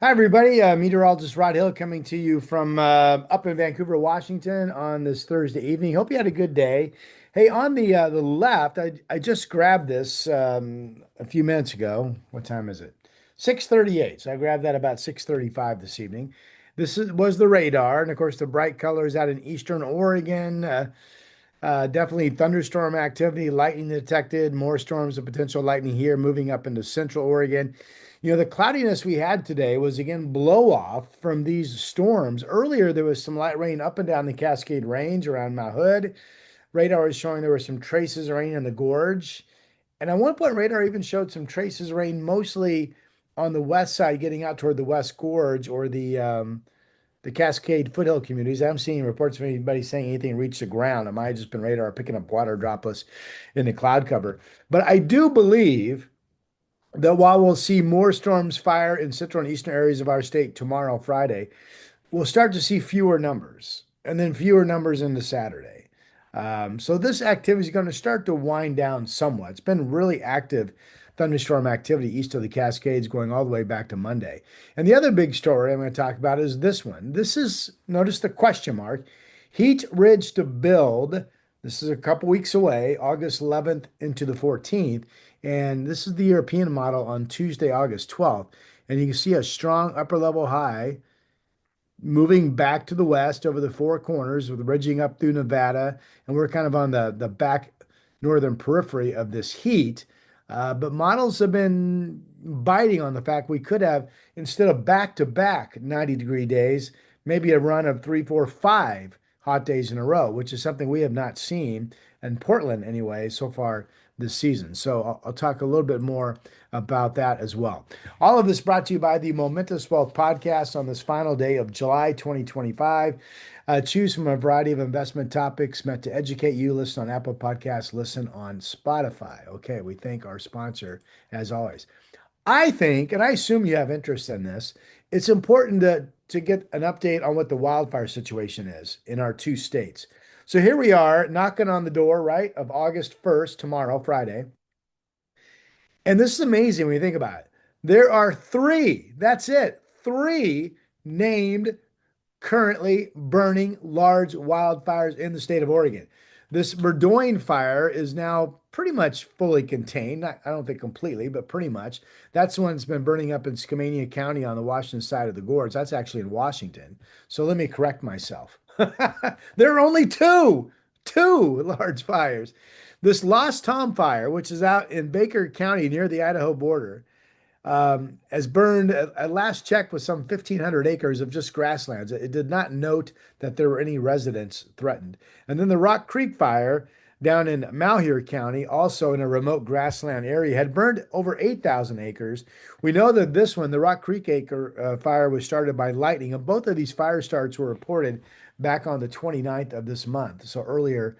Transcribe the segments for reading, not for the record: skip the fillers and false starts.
Hi, everybody. Meteorologist Rod Hill coming to you from up in Vancouver, Washington on this Thursday evening. Hope you had a good day. Hey, on the left, I just grabbed this a few minutes ago. What time is it? 6:38. So I grabbed that about 6:35 this evening. Was the radar, and of course the bright colors out in eastern Oregon. Definitely thunderstorm activity, lightning detected, more storms of potential lightning here moving up into central Oregon. The cloudiness we had today was again blow off from these storms. Earlier, there was some light rain up and down the Cascade Range around Mount Hood. Radar was showing there were some traces of rain in the gorge. And at one point, radar even showed some traces of rain mostly on the west side, getting out toward the West Gorge or the Cascade foothill communities. I haven't seen reports of anybody saying anything reached the ground. It might have just been radar picking up water droplets in the cloud cover. But I do believe that while we'll see more storms fire in central and eastern areas of our state tomorrow, Friday, we'll start to see fewer numbers and then fewer numbers into Saturday. So this activity is going to start to wind down somewhat. It's been really active thunderstorm activity east of the Cascades going all the way back to Monday. And the other big story I'm going to talk about is this one. This is, notice the question mark, heat ridge to build. This is a couple weeks away, August 11th into the 14th. And this is the European model on Tuesday, August 12th. And you can see a strong upper level high moving back to the west over the four corners with ridging up through Nevada, and we're kind of on the back northern periphery of this heat. But models have been biting on the fact we could have, instead of back-to-back 90-degree days, maybe a run of three, four, five hot days in a row, which is something we have not seen in Portland anyway so far this season. So I'll talk a little bit more about that as well. All of this brought to you by the Momentous Wealth Podcast on this final day of July 2025. Choose from a variety of investment topics meant to educate you. Listen on Apple Podcasts, listen on Spotify. Okay, we thank our sponsor as always. I think, and I assume you have interest in this, it's important to get an update on what the wildfire situation is in our two states. So here we are knocking on the door, right, of August 1st, tomorrow, Friday. And this is amazing when you think about it. There are three, that's it, three named currently burning large wildfires in the state of Oregon. This Burdoin fire is now pretty much fully contained. Not, I don't think completely, but pretty much. That's the one that's been burning up in Skamania County on the Washington side of the gorge. That's actually in Washington. So let me correct myself. There are only two large fires. This Lost Tom fire, which is out in Baker County near the Idaho border, has burned, at last check, with some 1,500 acres of just grasslands. It did not note that there were any residents threatened. And then the Rock Creek fire down in Malheur County, also in a remote grassland area, had burned over 8,000 acres. We know that this one, the Rock Creek acre fire, was started by lightning, and both of these fire starts were reported back on the 29th of this month, so earlier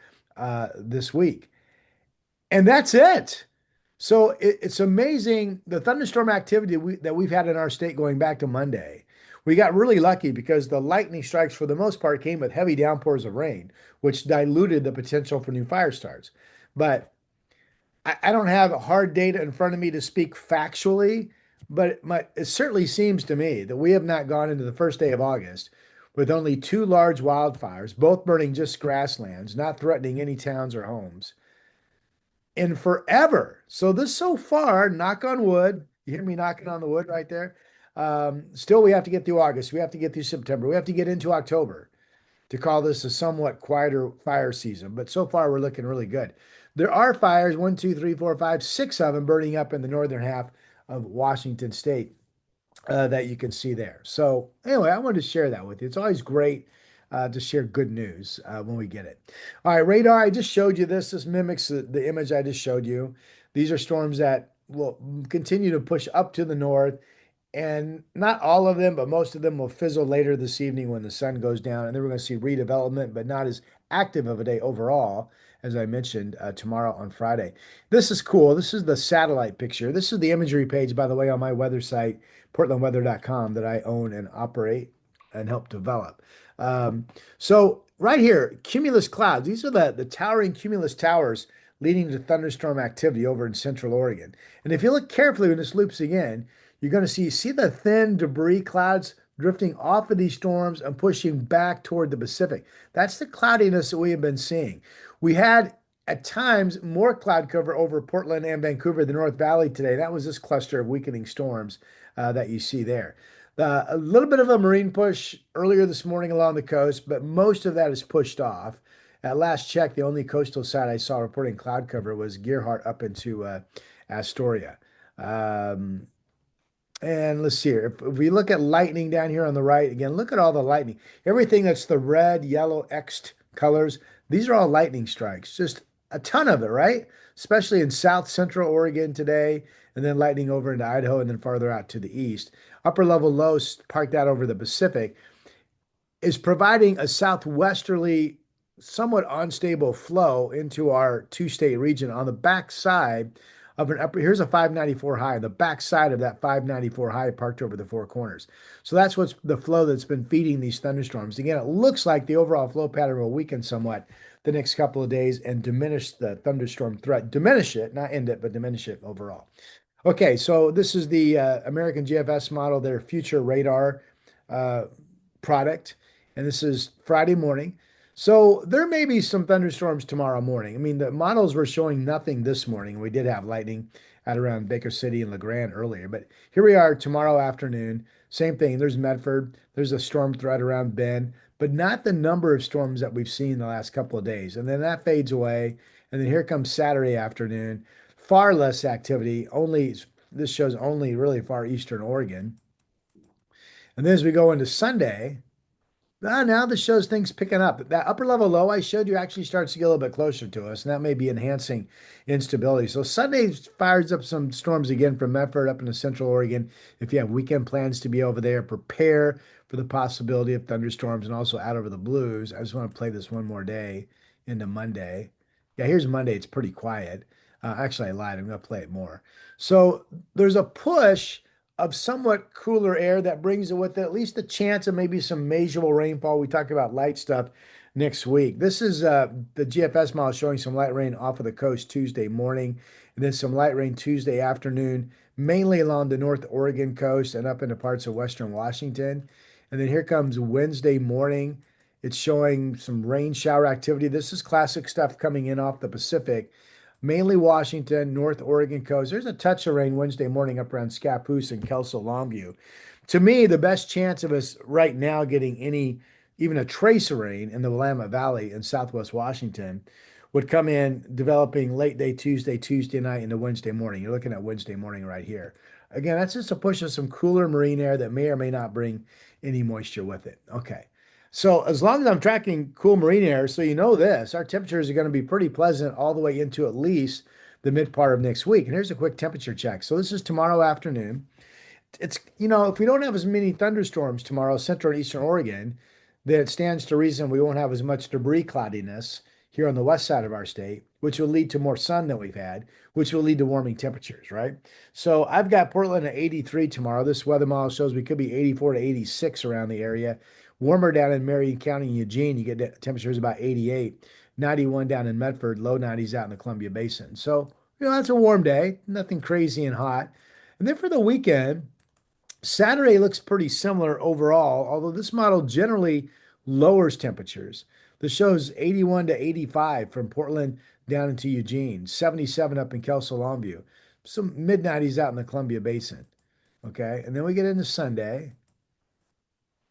this week. And that's it. So it's amazing the thunderstorm activity that we've had in our state going back to Monday. We got really lucky because the lightning strikes, for the most part, came with heavy downpours of rain, which diluted the potential for new fire starts. But I don't have hard data in front of me to speak factually, but it certainly seems to me that we have not gone into the first day of August with only two large wildfires, both burning just grasslands, not threatening any towns or homes in forever. So this so far, knock on wood, you hear me knocking on the wood right there. Still, we have to get through August. We have to get through September. We have to get into October to call this a somewhat quieter fire season. But so far, we're looking really good. There are fires, one, two, three, four, five, six of them burning up in the northern half of Washington state that you can see there. So anyway, I wanted to share that with you. It's always great to share good news when we get it. All right, radar, I just showed you this. This mimics the image I just showed you. These are storms that will continue to push up to the north, and not all of them, but most of them will fizzle later this evening when the sun goes down. And then we're going to see redevelopment, but not as active of a day overall, as I mentioned, tomorrow on Friday. This is cool. This is the satellite picture. This is the imagery page, by the way, on my weather site, portlandweather.com, that I own and operate and help develop. So right here, cumulus clouds. These are the towering cumulus towers leading to thunderstorm activity over in central Oregon. And if you look carefully when this loops again, you're going to see the thin debris clouds drifting off of these storms and pushing back toward the Pacific. That's the cloudiness that we have been seeing. We had at times more cloud cover over Portland and Vancouver, the North Valley today. That was this cluster of weakening storms that you see there. A little bit of a marine push earlier this morning along the coast, but most of that is pushed off. At last check, the only coastal site I saw reporting cloud cover was Gearhart up into Astoria. Um, and let's see here. If we look at lightning down here on the right, again, look at all the lightning. Everything that's the red, yellow, Xed colors, these are all lightning strikes. Just a ton of it, right? Especially in south central Oregon today, and then lightning over into Idaho and then farther out to the east. Upper level lows parked out over the Pacific is providing a southwesterly, somewhat unstable flow into our two-state region on the backside of an upper. Here's a 594 high, the backside of that 594 high parked over the Four Corners. So that's what's the flow that's been feeding these thunderstorms. Again, it looks like the overall flow pattern will weaken somewhat the next couple of days and diminish the thunderstorm threat. Diminish it, not end it, but diminish it overall. Okay, so this is the American GFS model, their future radar uh, product, and this is Friday morning. So there may be some thunderstorms tomorrow morning. I mean, the models were showing nothing this morning. We did have lightning at around Baker City and LeGrand earlier, but here we are tomorrow afternoon. Same thing. There's Medford. There's a storm threat around Bend, but not the number of storms that we've seen the last couple of days. And then that fades away. And then here comes Saturday afternoon. Far less activity. Only this shows only really far eastern Oregon. And then as we go into Sunday, now this shows things picking up. That upper level low I showed you actually starts to get a little bit closer to us, and that may be enhancing instability. So Sunday fires up some storms again from Medford up into central Oregon. If you have weekend plans to be over there, prepare for the possibility of thunderstorms and also out over the blues. I just want to play this one more day into Monday. Yeah, here's Monday. It's pretty quiet. Actually, I lied. I'm going to play it more. So there's a push of somewhat cooler air that brings it with it at least a chance of maybe some measurable rainfall. We talk about light stuff next week. This is the GFS model showing some light rain off of the coast Tuesday morning, and then some light rain Tuesday afternoon, mainly along the North Oregon coast and up into parts of Western Washington. And then here comes Wednesday morning. It's showing some rain shower activity. This is classic stuff coming in off the Pacific, mainly Washington, North Oregon coast. There's a touch of rain Wednesday morning up around Scappoose and Kelso Longview. To me, the best chance of us right now getting even a trace of rain in the Willamette Valley in Southwest Washington would come in developing late day Tuesday night into Wednesday morning. You're looking at Wednesday morning right here. Again, that's just a push of some cooler marine air that may or may not bring any moisture with it. Okay. So as long as I'm tracking cool marine air, so you know this, our temperatures are going to be pretty pleasant all the way into at least the mid part of next week. And here's a quick temperature check. So this is tomorrow afternoon. If we don't have as many thunderstorms tomorrow, central and eastern Oregon, then it stands to reason we won't have as much debris cloudiness here on the west side of our state, which will lead to more sun than we've had, which will lead to warming temperatures, right? So I've got Portland at 83 tomorrow. This weather model shows we could be 84 to 86 around the area. Warmer down in Marion County and Eugene, you get temperatures about 88, 91 down in Medford, low 90s out in the Columbia Basin. So, that's a warm day, nothing crazy and hot. And then for the weekend, Saturday looks pretty similar overall, although this model generally lowers temperatures. This shows 81 to 85 from Portland down into Eugene, 77 up in Kelso Longview, some mid 90s out in the Columbia Basin. Okay, and then we get into Sunday.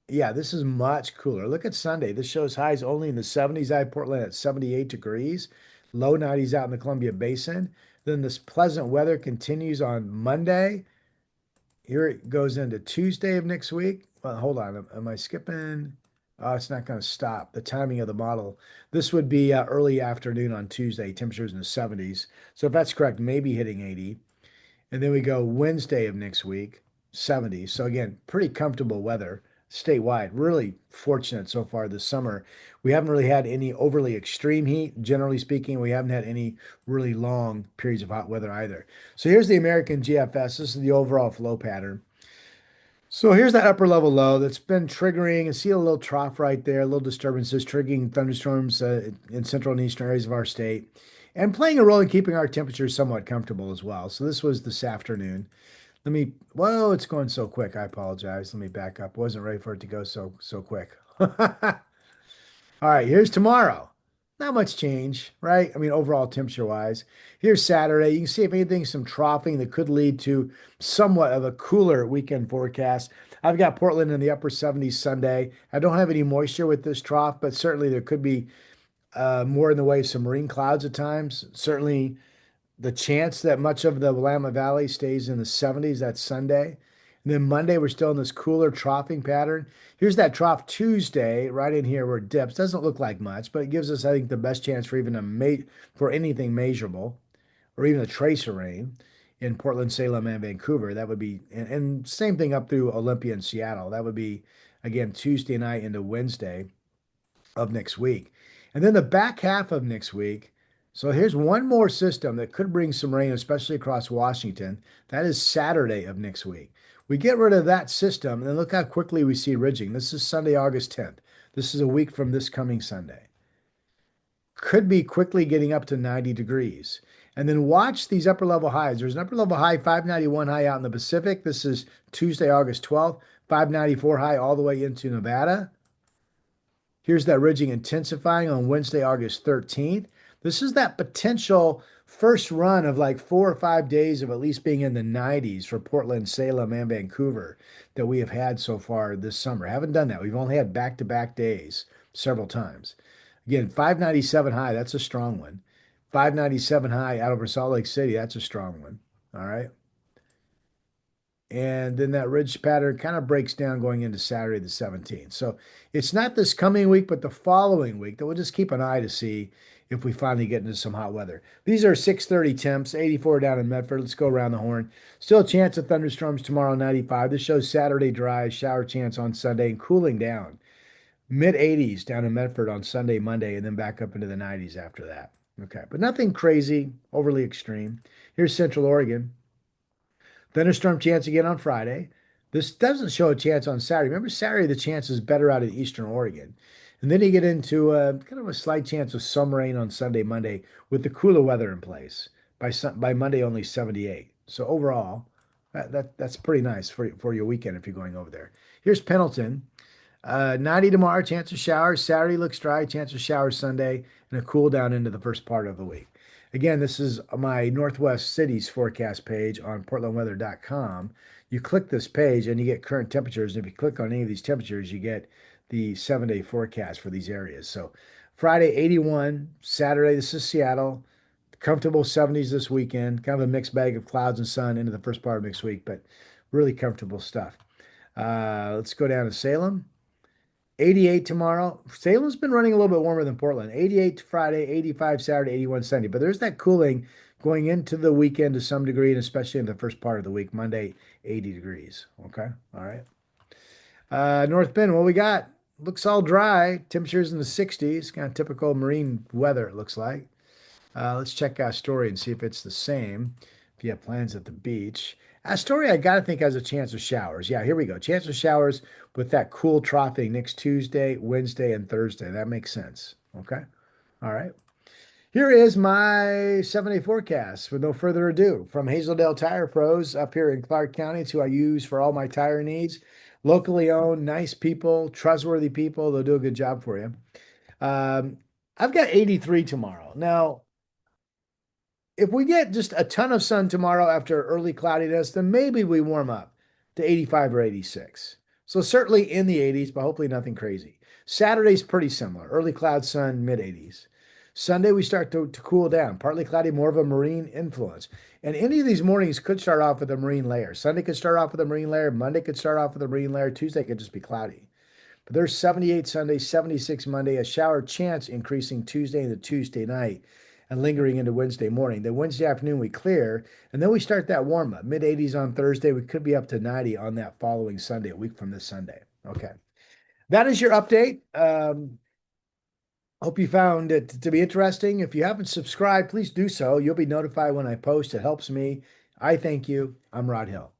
Yeah, this is much cooler. Look at Sunday. This shows highs only in the 70s. I have Portland at 78 degrees, low 90s out in the Columbia Basin. Then this pleasant weather continues on Monday. Here it goes into Tuesday of next week. Well, hold on. Am I skipping? Oh, it's not going to stop. The timing of the model. This would be early afternoon on Tuesday, temperatures in the 70s. So if that's correct, maybe hitting 80. And then we go Wednesday of next week, 70. So again, pretty comfortable weather statewide. Really fortunate so far this summer. We haven't really had any overly extreme heat. Generally speaking, we haven't had any really long periods of hot weather either. So here's the American GFS. This is the overall flow pattern. So here's that upper level low that's been triggering. You see a little trough right there, a little disturbances triggering thunderstorms in central and eastern areas of our state. and playing a role in keeping our temperatures somewhat comfortable as well. So this was this afternoon. Whoa, it's going so quick. I apologize. Let me back up. Wasn't ready for it to go so quick. All right, here's tomorrow. Not much change, right? I mean, overall temperature wise. Here's Saturday. You can see if anything, some troughing that could lead to somewhat of a cooler weekend forecast. I've got Portland in the upper 70s Sunday. I don't have any moisture with this trough, but certainly there could be more in the way of some marine clouds at times. Certainly the chance that much of the Willamette Valley stays in the 70s, that's Sunday. And then Monday, we're still in this cooler troughing pattern. Here's that trough Tuesday, right in here where it dips. Doesn't look like much, but it gives us, I think, the best chance for even for anything measurable or even a trace of rain in Portland, Salem, and Vancouver. That would be, and same thing up through Olympia and Seattle. That would be, again, Tuesday night into Wednesday of next week. And then the back half of next week. So here's one more system that could bring some rain, especially across Washington. That is Saturday of next week. We get rid of that system, and then look how quickly we see ridging. This is Sunday, August 10th. This is a week from this coming Sunday. Could be quickly getting up to 90 degrees. And then watch these upper level highs. There's an upper level high, 591 high out in the Pacific. This is Tuesday, August 12th, 594 high all the way into Nevada. Here's that ridging intensifying on Wednesday, August 13th. This is that potential first run of like 4 or 5 days of at least being in the 90s for Portland, Salem, and Vancouver that we have had so far this summer. Haven't done that. We've only had back-to-back days several times. Again, 597 high, that's a strong one. 597 high out over Salt Lake City, that's a strong one. All right. And then that ridge pattern kind of breaks down going into Saturday the 17th. So it's not this coming week, but the following week that we'll just keep an eye to see if we finally get into some hot weather. These are 6:30 temps, 84 down in Medford. Let's go around the horn. Still a chance of thunderstorms tomorrow, 95. This shows Saturday dry, shower chance on Sunday, and cooling down. Mid 80s down in Medford on Sunday, Monday, and then back up into the 90s after that. Okay, but nothing crazy, overly extreme. Here's Central Oregon. Thunderstorm chance again on Friday. This doesn't show a chance on Saturday. Remember, Saturday the chance is better out in Eastern Oregon. And then you get into kind of a slight chance of some rain on Sunday, Monday, with the cooler weather in place. By Monday, only 78. So overall, that's pretty nice for your weekend if you're going over there. Here's Pendleton. 90 tomorrow, chance of showers. Saturday looks dry, chance of showers Sunday, and a cool down into the first part of the week. Again, this is my Northwest Cities forecast page on portlandweather.com. You click this page and you get current temperatures. And if you click on any of these temperatures, you get the 7-day forecast for these areas. So Friday, 81. Saturday, this is Seattle. Comfortable 70s this weekend. Kind of a mixed bag of clouds and sun into the first part of next week, but really comfortable stuff. Let's go down to Salem. 88 tomorrow. Salem's been running a little bit warmer than Portland. 88 Friday, 85 Saturday, 81 Sunday. But there's that cooling going into the weekend to some degree, and especially in the first part of the week. Monday, 80 degrees. Okay. All right. North Bend, what we got? Looks all dry. Temperatures in the 60s. Kind of typical marine weather, it looks like. Let's check Astoria and see if it's the same. If you have plans at the beach. Astoria, I gotta think has a chance of showers. Yeah, here we go. Chance of showers with that cool troughing next Tuesday, Wednesday, and Thursday. That makes sense. Okay. All right. Here is my 7-day forecast with no further ado from Hazeldale Tire Pros up here in Clark County. It's who I use for all my tire needs. Locally owned, nice people, trustworthy people. They'll do a good job for you. I've got 83 tomorrow. Now, if we get just a ton of sun tomorrow after early cloudiness, then maybe we warm up to 85 or 86. So certainly in the 80s, but hopefully nothing crazy. Saturday's pretty similar. Early cloud sun, mid 80s. Sunday, we start to cool down. Partly cloudy, more of a marine influence. And any of these mornings could start off with a marine layer. Sunday could start off with a marine layer. Monday could start off with a marine layer. Tuesday could just be cloudy. But there's 78 Sunday, 76 Monday, a shower chance increasing Tuesday into Tuesday night and lingering into Wednesday morning. Then Wednesday afternoon, we clear, and then we start that warm up. Mid 80s on Thursday. We could be up to 90 on that following Sunday, a week from this Sunday. Okay. That is your update. Hope you found it to be interesting. If you haven't subscribed, please do so. You'll be notified when I post. It helps me. I thank you. I'm Rod Hill.